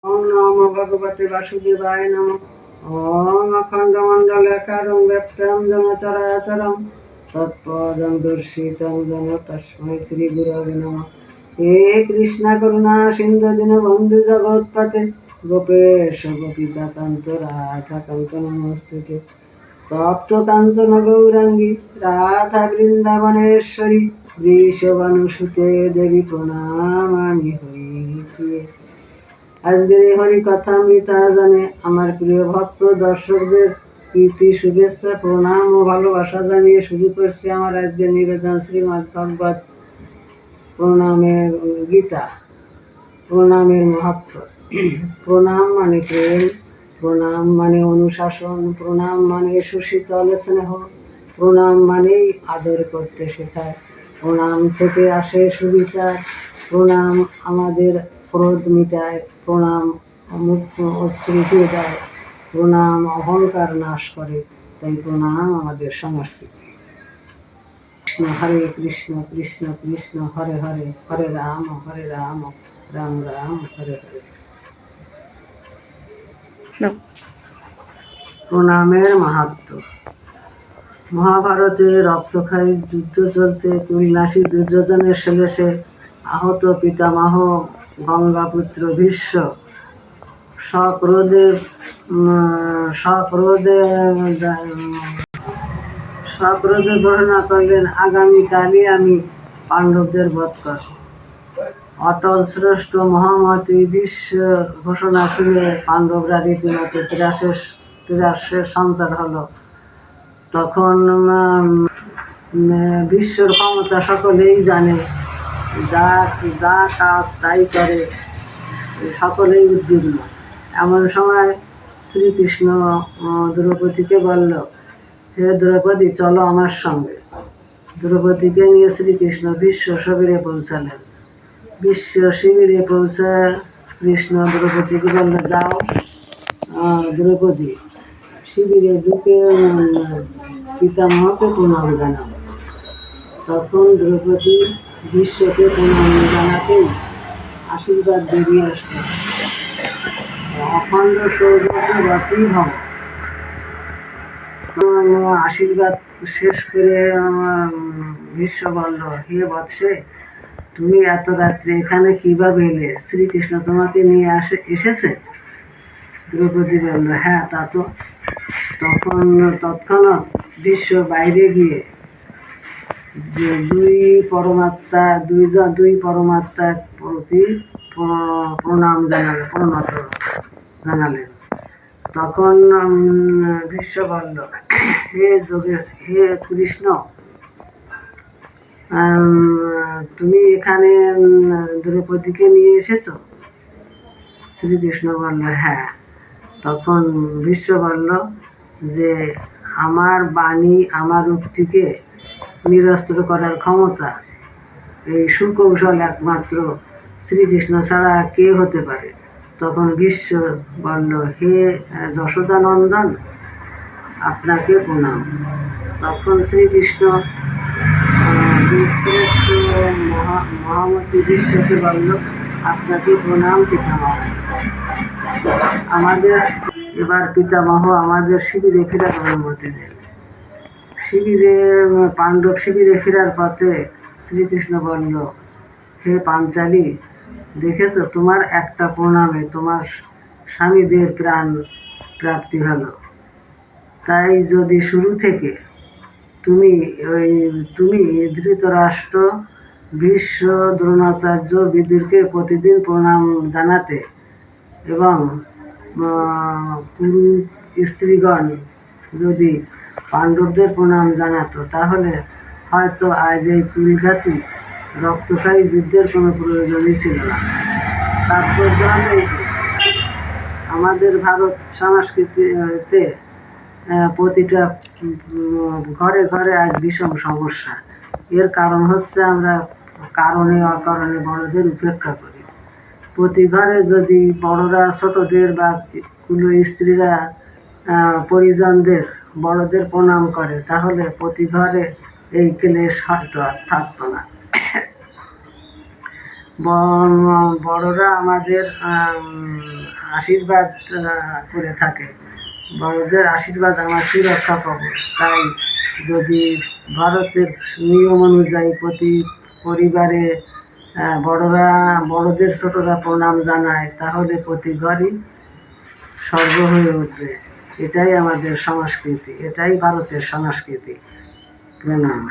ওম নমো ভগবতে বাসুদেবায় নমঃ। ওম অখণ্ডমণ্ডলাকারং ব্যক্তং যেন চরাচরং তৎপদং দর্শিতং যেন তস্मै শ্রীগুরবে নমঃ। হে কৃষ্ণ করুণা সিন্ধু দীনবন্ধু জগৎপতে গোপেশ গোপিকাকান্ত রাধাকান্ত নমস্তুতে। তপ্ত কাঞ্চন গৌরাঙ্গী রাধা বৃন্দাবনেশ্বরী বৃষভানুসুতে দেবী প্রণামামি হরিপ্রিয়ে। আজকের এই হরি কথামৃতা জানে আমার প্রিয় ভক্ত দর্শকদের প্রীতি শুভেচ্ছা প্রণাম ও ভালোবাসা জানিয়ে শুরু করছি আমার আজকের নিবেদন শ্রীমদ্ ভগবত প্রণামের গীতা। প্রণামের মাহাত্ম্য। প্রণাম মানে প্রেম, প্রণাম মানে অনুশাসন, প্রণাম মানে সুশীতল স্নেহ, প্রণাম মানেই আদর করতে শেখায়, প্রণাম থেকে আসে সুবিচার, প্রণাম আমাদের ক্রোধ মিটায়, প্রণাম অশ্রুতি দেয়, প্রণাম অহংকার নাশ করে। তাই প্রণাম আমাদের সংস্কৃতি। কৃষ্ণ হরে কৃষ্ণ কৃষ্ণ কৃষ্ণ হরে হরে, হরে রাম রাম রাম হরে হরে। প্রণামের মাহাত্ম্য। মহাভারতে রক্তক্ষয়ী যুদ্ধ চলছে। কৈলাসী দুর্যোধনের শেষে আহত পিতামহ গঙ্গাপুত্র ভীষ্ম সক্রোধে ঘোষণা করলেন, আগামীকালই আমি পাণ্ডবদের বধ করব। অটল শ্রেষ্ঠ মহামতি ভীষ্ম ঘোষণা শুনে পাণ্ডবরা রীতিমতো ত্রাসের সঞ্চার হলো। তখন বিশ্বর ক্ষমতা সকলেই জানে, যা কাজ তাই করে, সকলেই উদ্বিগ্ন। এমন সময় শ্রীকৃষ্ণ দ্রৌপদীকে বলল, হে দ্রৌপদী, চলো আমার সঙ্গে। দ্রৌপদীকে নিয়ে শ্রীকৃষ্ণ বিশ্ব শিবিরে পৌঁছালেন। বিশ্ব শিবিরে পৌঁছে কৃষ্ণ দ্রৌপদীকে বলল, যাও দ্রৌপদী, শিবিরে ঢুকে পিতামহকে প্রণাম জানাও। তখন দ্রৌপদী বিশ্বকে প্রণাম জানাতেই আশীর্বাদ বেরিয়ে আসল, অখণ্ড সৌভাগ্যবতী হও। আশীর্বাদ শেষ করে ভীষ্ম বলল, হে বৎসে, তুমি এত রাত্রে এখানে কিভাবে এলে? শ্রীকৃষ্ণ তোমাকে নিয়ে এসেছে? দ্রৌপদী বলল, হ্যাঁ, তা তো। তৎক্ষণাৎ ভীষ্ম বাইরে গিয়ে দুই পরমাত্মার প্রতি প্রণত জানালেন। তখন ভীষ্ম বলল, হে কৃষ্ণ, তুমি এখানে দ্রৌপদীকে নিয়ে এসেছো? শ্রীকৃষ্ণ বলল, হ্যাঁ। তখন ভীষ্ম বলল যে, আমার বাণী, আমার উক্তিকে নিরস্ত করার ক্ষমতা, এই সুকৌশল একমাত্র শ্রীকৃষ্ণ ছাড়া কে হতে পারে? তখন ভীষ্ম বলল, হে যশোদানন্দন, আপনাকে প্রণাম। তখন শ্রীকৃষ্ণ মহামতি ভীষ্মকে বলল, আপনাকে প্রণাম পিতামহ। এবার পিতামহ আমাদের শিবিরে ফেরার অনুমতি দেন। পাণ্ডব শিবিরে ফেরার পথে শ্রীকৃষ্ণ বলল, হে পাঞ্চালী, দেখেছ, তোমার একটা প্রণামে তোমার স্বামীদের প্রাণ প্রাপ্তি হলো। তাই যদি শুরু থেকে তুমি ধৃতরাষ্ট্র, ভীষ্ম, দ্রোণাচার্য, বিদুরকে প্রতিদিন প্রণাম জানাতে এবং কুরু স্ত্রীগণ যদি পাণ্ডবদের প্রণাম জানাতো, তাহলে হয়তো আজ এই কুলঘাতী রক্তক্ষয়ী যুদ্ধের কোনো প্রয়োজনই ছিল না। তাৎপর্য হলো আমাদের ভারত সংস্কৃতিতে প্রতিটা ঘরে ঘরে আজ ভীষণ সমস্যা। এর কারণ হচ্ছে আমরা কারণে অকারণে বড়দের উপেক্ষা করি। প্রতি ঘরে যদি বড়রা ছোটদের বা কুল স্ত্রীরা পরিজনদের বড়দের প্রণাম করে, তাহলে প্রতি ঘরে এই ক্লেশ হয়তো আর থাকতো না। বড়রা আমাদের আশীর্বাদ করে থাকে। বড়দের আশীর্বাদ আমার চিররক্ষা কবচ। তাই যদি ভারতের নিয়ম অনুযায়ী প্রতি পরিবারে বড়দের ছোটরা প্রণাম জানায়, তাহলে প্রতি ঘরই স্বর্গ হয়ে উঠবে। এটাই আমাদের সংস্কৃতি, এটাই ভারতের সংস্কৃতি। প্রণাম।